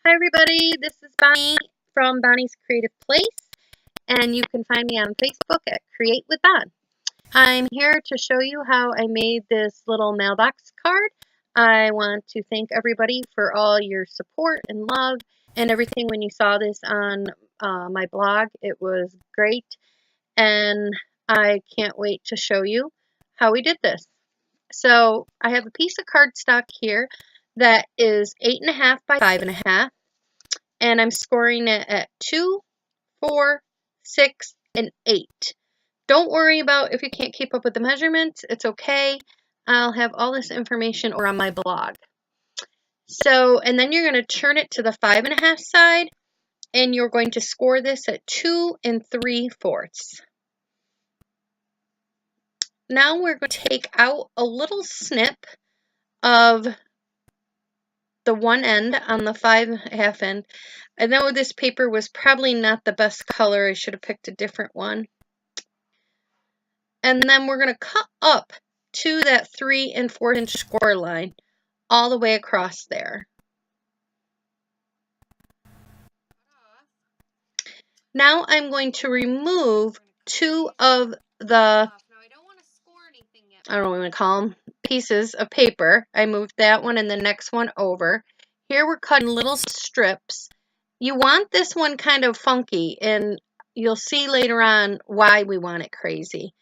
Hi everybody, this is Bonnie from Bonnie's Creative Place, and you can find me on Facebook at Create with Bon. I'm here to show you how I made this little mailbox card. I want to thank everybody for all your support and love and everything when you saw this on my blog. It was great, and I can't wait to show you how we did this. So I have a piece of cardstock here that is 8.5 by 5.5. And I'm scoring it at 2, 4, 6, and 8. Don't worry about if you can't keep up with the measurements. It's okay. I'll have all this information over on my blog. So, and then you're going to turn it to the 5.5 side, and you're going to score this at 2 3/4. Now we're going to take out a little snip of the one end on the 5.5 end. I know this paper was probably not the best color. I should have picked a different one. And then we're going to cut up to that 3 4 inch score line all the way across there. Now I'm going to remove 2 of the, I don't know what I'm going to call them, pieces of paper. I moved that one and the next one over. Here we're cutting little strips. You want this one kind of funky, and you'll see later on why we want it crazy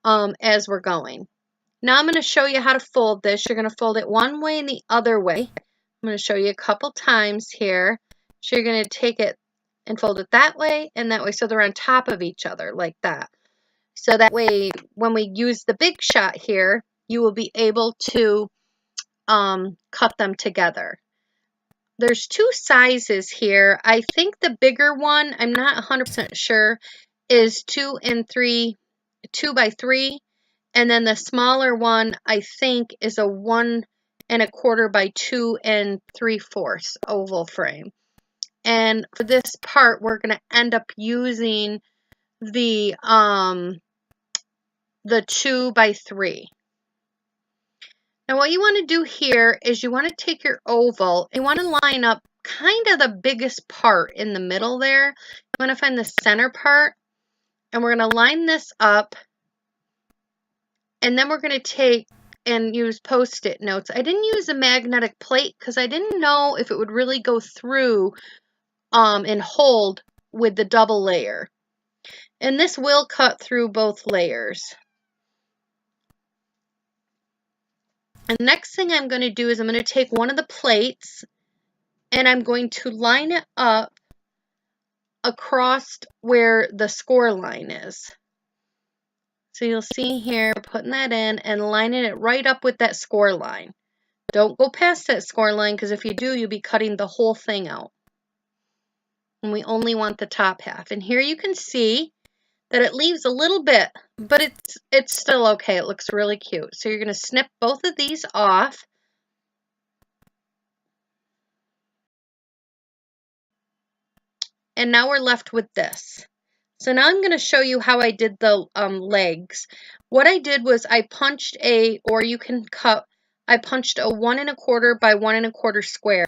as we're going. Now I'm going to show you how to fold this. You're going to fold it one way and the other way. I'm going to show you a couple times here. So you're going to take it and fold it that way and that way, so they're on top of each other like that. So that way when we use the big shot here, you will be able to cut them together. There's 2 sizes here. I think the bigger one, I'm not 100% sure, is 2 by 3. And then the smaller one, I think, is a 1 1/4 by 2 3/4 oval frame. And for this part, we're going to end up using the 2 by 3. Now what you want to do here is you want to take your oval, you want to line up kind of the biggest part in the middle there. You want to find the center part, and we're going to line this up, and then we're going to take and use Post-it notes. I didn't use a magnetic plate because I didn't know if it would really go through and hold with the double layer. And this will cut through both layers. And the next thing I'm going to do is I'm going to take one of the plates and I'm going to line it up across where the score line is. So you'll see here, putting that in and lining it right up with that score line. Don't go past that score line, because if you do, you'll be cutting the whole thing out. And we only want the top half. And here you can see that it leaves a little bit, but it's still okay. It looks really cute. So you're going to snip both of these off. And now we're left with this. So now I'm going to show you how I did the legs. What I did was I punched I punched a 1 1/4 by 1 1/4 square.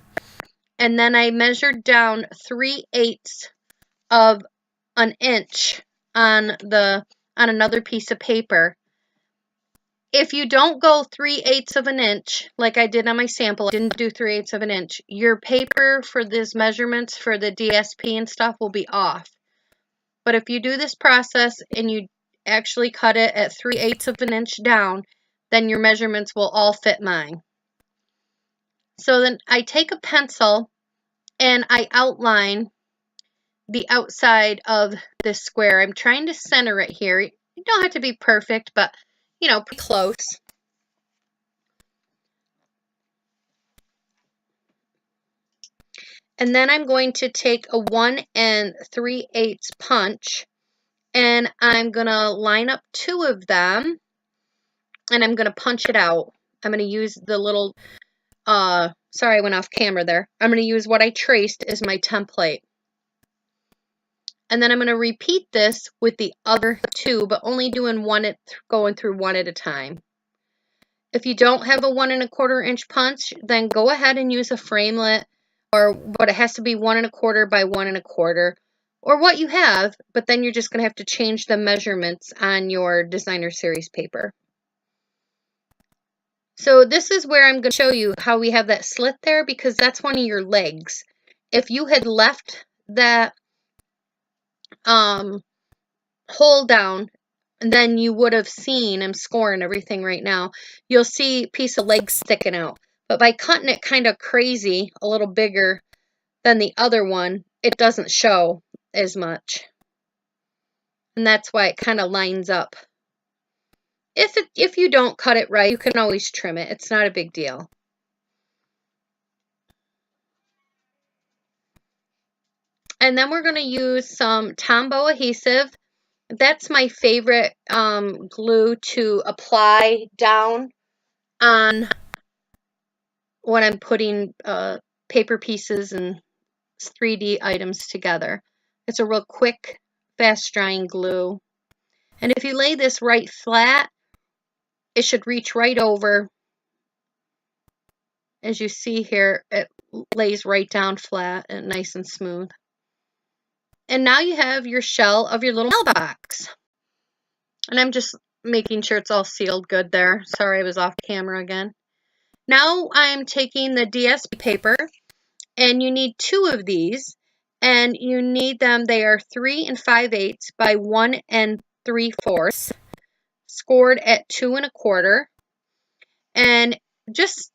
And then I measured down 3/8 of an inch on another piece of paper. If you don't go 3/8 of an inch, like I did on my sample, I didn't do 3/8 of an inch, your paper for these measurements for the DSP and stuff will be off. But if you do this process and you actually cut it at 3/8 of an inch down, then your measurements will all fit mine. So then I take a pencil and I outline the outside of this square. I'm trying to center it here. You don't have to be perfect, but you know, pretty close. And then I'm going to take a 1 3/8 punch, and I'm going to line up 2 of them, and I'm going to punch it out. I'm going to use the little, sorry, I went off camera there. I'm going to use what I traced as my template. And then I'm going to repeat this with the other 2, but only doing going through one at a time. If you don't have a 1 1/4 inch punch, then go ahead and use a framelit but it has to be 1 1/4 by 1 1/4, or what you have, but then you're just going to have to change the measurements on your designer series paper. So this is where I'm going to show you how we have that slit there, because that's one of your legs. If you had left that hole down, then you would have seen, I'm scoring everything right now, you'll see a piece of leg sticking out. But by cutting it kind of crazy, a little bigger than the other one, it doesn't show as much. And that's why it kind of lines up. If you don't cut it right, you can always trim it. It's not a big deal. And then we're going to use some Tombow adhesive. That's my favorite glue to apply down on when I'm putting paper pieces and 3D items together. It's a real quick, fast drying glue. And if you lay this right flat, it should reach right over. As you see here, it lays right down flat and nice and smooth. And now you have your shell of your little mailbox. And I'm just making sure it's all sealed good there. Sorry, I was off camera again. Now I'm taking the DSP paper, and you need 2 of these, and you need them, they are 3 5/8 by 1 3/4, scored at 2 1/4. And just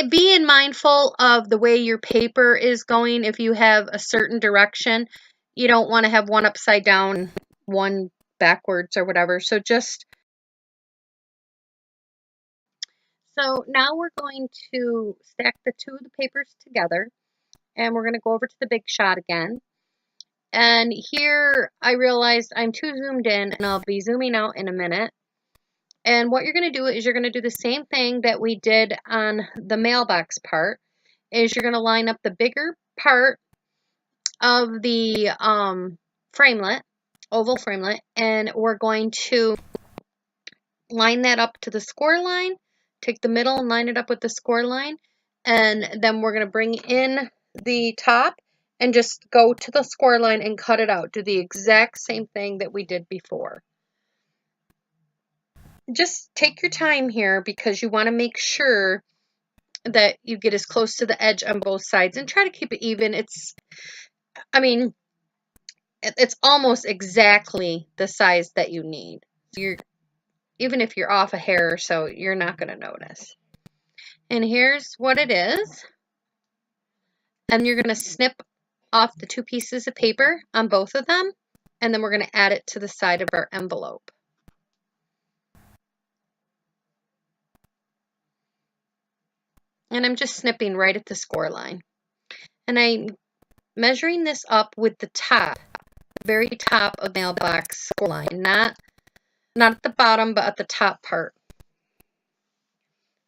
being mindful of the way your paper is going. If you have a certain direction, you don't want to have one upside down, one backwards or whatever. So now we're going to stack the 2 of the papers together, and we're going to go over to the big shot again. And here I realized I'm too zoomed in, and I'll be zooming out in a minute. And what you're going to do is you're going to do the same thing that we did on the mailbox part, is you're going to line up the bigger part of the framelit, oval framelit, and we're going to line that up to the score line, take the middle and line it up with the score line, and then we're going to bring in the top and just go to the score line and cut it out. Do the exact same thing that we did before. Just take your time here, because you want to make sure that you get as close to the edge on both sides and try to keep it even. It's almost exactly the size that you need. Even if you're off a hair or so, you're not going to notice. And here's what it is. And you're going to snip off the 2 pieces of paper on both of them, and then we're going to add it to the side of our envelope. And I'm just snipping right at the score line. And I'm measuring this up with the top, very top of the mailbox score line, not at the bottom, but at the top part.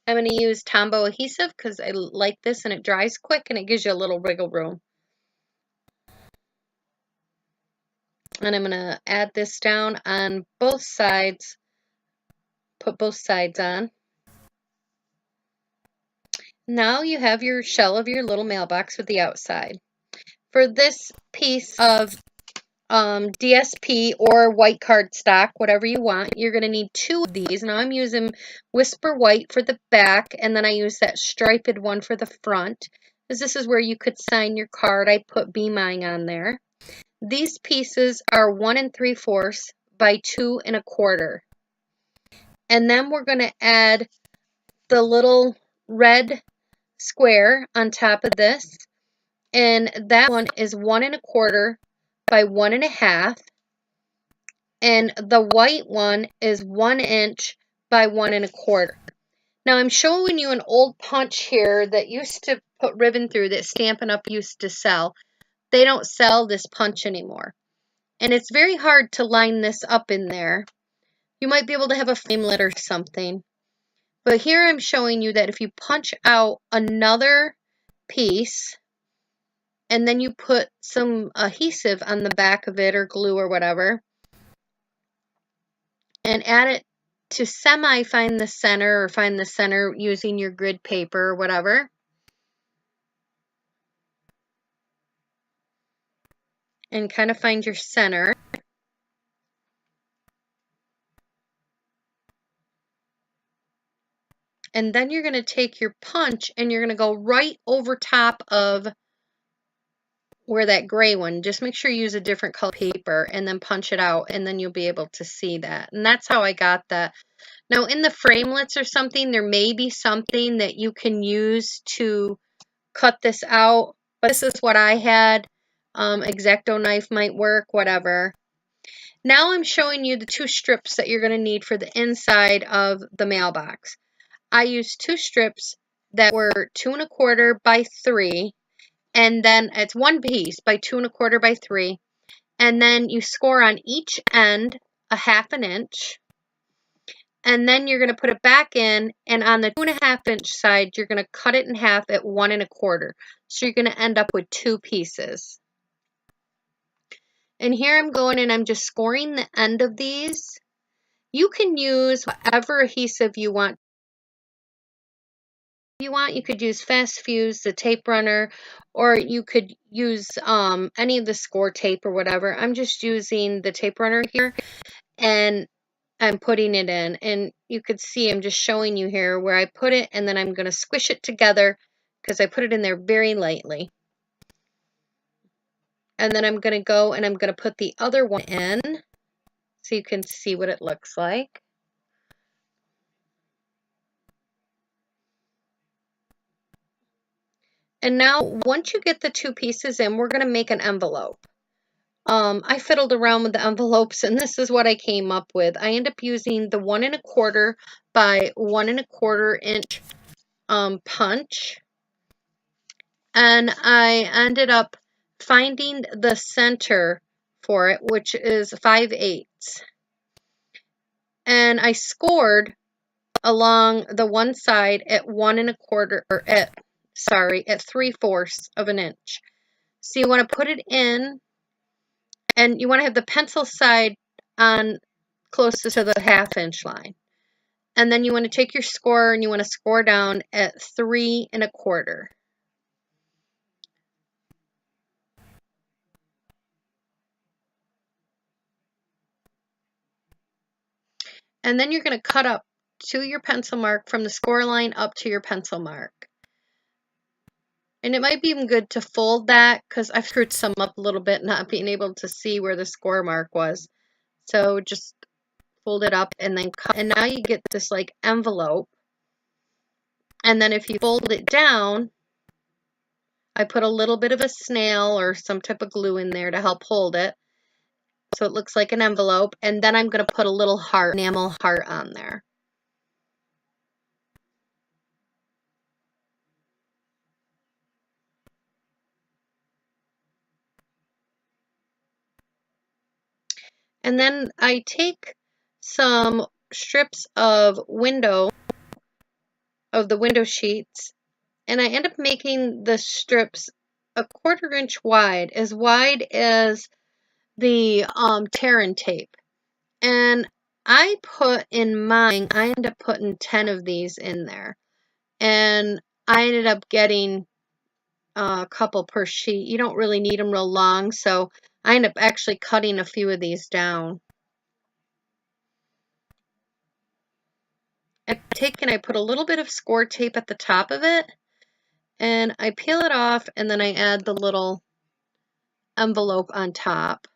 I'm going to use Tombow adhesive because I like this and it dries quick and it gives you a little wiggle room. And I'm going to add this down on both sides, put both sides on. Now you have your shell of your little mailbox with the outside. For this piece of DSP or white cardstock, whatever you want, you're going to need 2 of these. Now I'm using Whisper White for the back, and then I use that striped one for the front, because this is where you could sign your card. I put Be Mine on there. These pieces are 1 3/4 by 2 1/4. And then we're going to add the little red square on top of this, and that one is 1 1/4 by 1 1/2, and the white one is 1 inch by 1 1/4. Now I'm showing you an old punch here that used to put ribbon through, that Stampin' Up! Used to sell. They don't sell this punch anymore. And it's very hard to line this up in there. You might be able to have a framelit or something. But here I'm showing you that if you punch out another piece, and then you put some adhesive on the back of it, or glue or whatever, and add it to find the center, or find the center using your grid paper or whatever. and kind of find your center. And then you're going to take your punch and you're going to go right over top of where that gray one. Just make sure you use a different color paper and then punch it out, and then you'll be able to see that. And that's how I got that. Now in the framelits or something, there may be something that you can use to cut this out, but this is what I had. X-Acto knife might work, whatever. Now I'm showing you the 2 strips that you're going to need for the inside of the mailbox. I used 2 strips that were 2 1/4 by 3, and then it's 1 piece by 2 1/4 by 3, and then you score on each end a 1/2 inch, and then you're going to put it back in, and on the 2 1/2 inch side you're going to cut it in half at 1 1/4, so you're going to end up with 2 pieces. And here I'm going and I'm just scoring the end of these. You can use whatever adhesive you want. You could use Fast Fuse, the tape runner, or you could use any of the score tape or whatever. I'm just using the tape runner here, and I'm putting it in. And you could see I'm just showing you here where I put it, and then I'm going to squish it together because I put it in there very lightly. And then I'm going to go and I'm going to put the other one in so you can see what it looks like. And now once you get the 2 pieces in, we're going to make an envelope. I fiddled around with the envelopes, and this is what I came up with. I end up using the 1 1/4 by 1 1/4 inch punch, and I ended up finding the center for it, which is 5/8, and I scored along the one side at 1 1/4, or at 3/4 of an inch. So you want to put it in, and you want to have the pencil side on closest to the 1/2 inch line. And then you want to take your score and you want to score down at 3 1/4. And then you're going to cut up to your pencil mark from the score line up to your pencil mark. And it might be even good to fold that because I've screwed some up a little bit, not being able to see where the score mark was. So just fold it up and then cut. And now you get this like envelope. And then if you fold it down, I put a little bit of a snail or some type of glue in there to help hold it, so it looks like an envelope. And then I'm going to put a little heart, enamel heart on there. And then I take some strips of the window sheets, and I end up making the strips a 1/4 inch wide as the tear-in tape. And I put in mine, I ended up putting 10 of these in there. And I ended up getting a couple per sheet. You don't really need them real long, so I ended up actually cutting a few of these down. I put a little bit of score tape at the top of it, and I peel it off, and then I add the little envelope on top.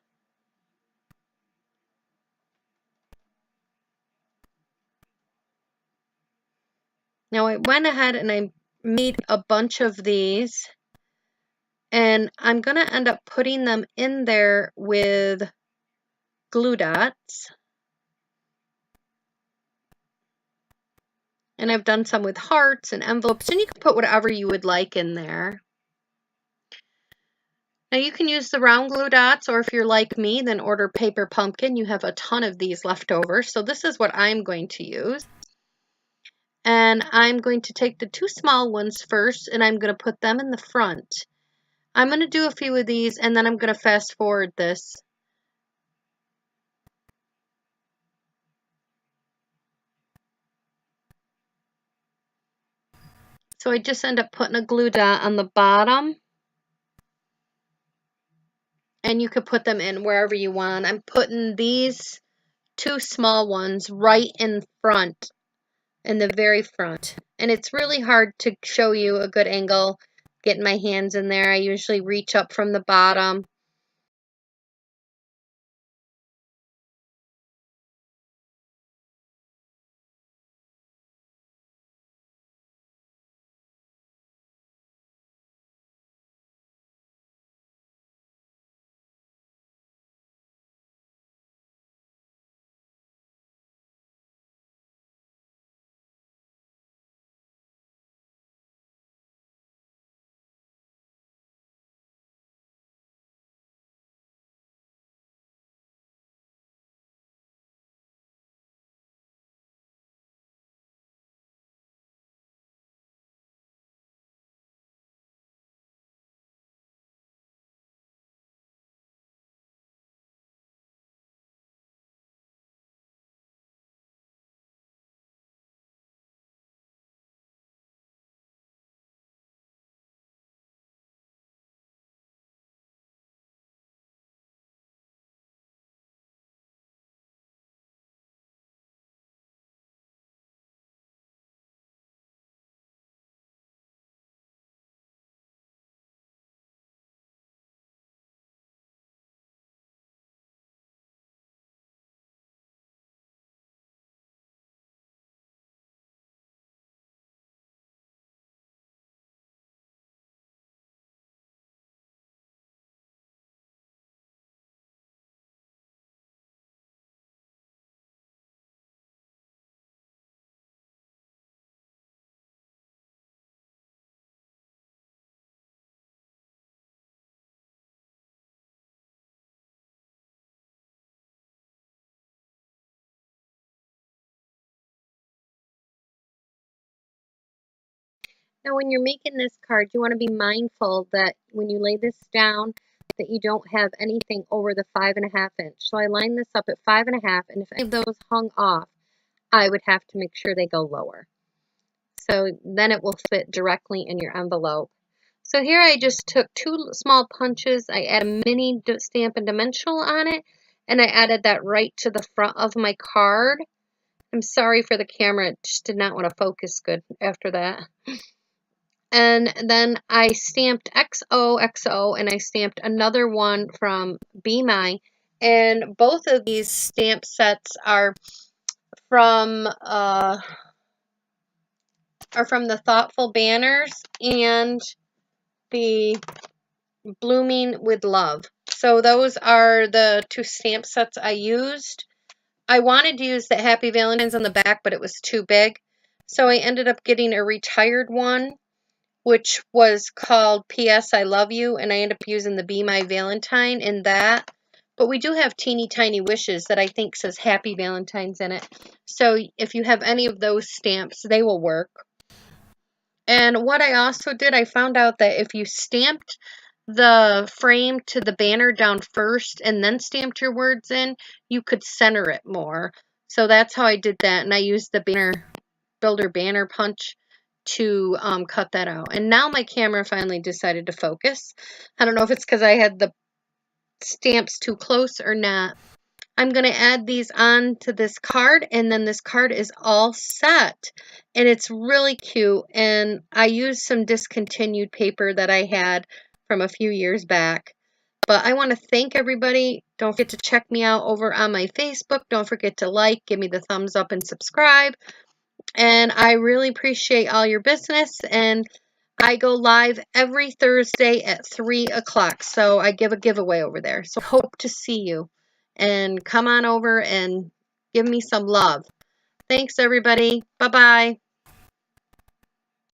Now I went ahead and I made a bunch of these, and I'm going to end up putting them in there with glue dots. And I've done some with hearts and envelopes, and you can put whatever you would like in there. Now you can use the round glue dots, or if you're like me, then order paper pumpkin. You have a ton of these left over. So this is what I'm going to use. And I'm going to take the 2 small ones first, and I'm going to put them in the front. I'm going to do a few of these, and then I'm going to fast forward this. So I just end up putting a glue dot on the bottom. and you could put them in wherever you want. I'm putting these 2 small ones right in front, in the very front. And it's really hard to show you a good angle, getting my hands in there. I usually reach up from the bottom. Now, when you're making this card, you want to be mindful that when you lay this down, that you don't have anything over the 5.5 inch. So I line this up at 5.5, and if any of those hung off, I would have to make sure they go lower. So then it will fit directly in your envelope. So here I just took 2 small punches. I added a mini Stampin' Dimensional on it, and I added that right to the front of my card. I'm sorry for the camera, it just did not want to focus good after that. And then I stamped XOXO, and I stamped another one from Be Mine. And both of these stamp sets are from the Thoughtful Banners and the Blooming with Love. So those are the 2 stamp sets I used. I wanted to use the Happy Valentine's on the back, but it was too big. So I ended up getting a retired one, which was called P.S. I Love You, and I ended up using the Be My Valentine in that. But we do have Teeny Tiny Wishes that I think says Happy Valentine's in it. So if you have any of those stamps, they will work. And what I also did, I found out that if you stamped the frame to the banner down first and then stamped your words in, you could center it more. So that's how I did that, and I used the Builder Banner Punch to cut that out. And now my camera finally decided to focus. I don't know if it's because I had the stamps too close or not. I'm going to add these on to this card, and then this card is all set. And it's really cute, and I used some discontinued paper that I had from a few years back. But I want to thank everybody. Don't forget to check me out over on my Facebook. Don't forget to like, give me the thumbs up, and subscribe. And I really appreciate all your business, and I go live every Thursday at 3 o'clock. So I give a giveaway over there. So hope to see you. And come on over and give me some love. Thanks, everybody. Bye-bye.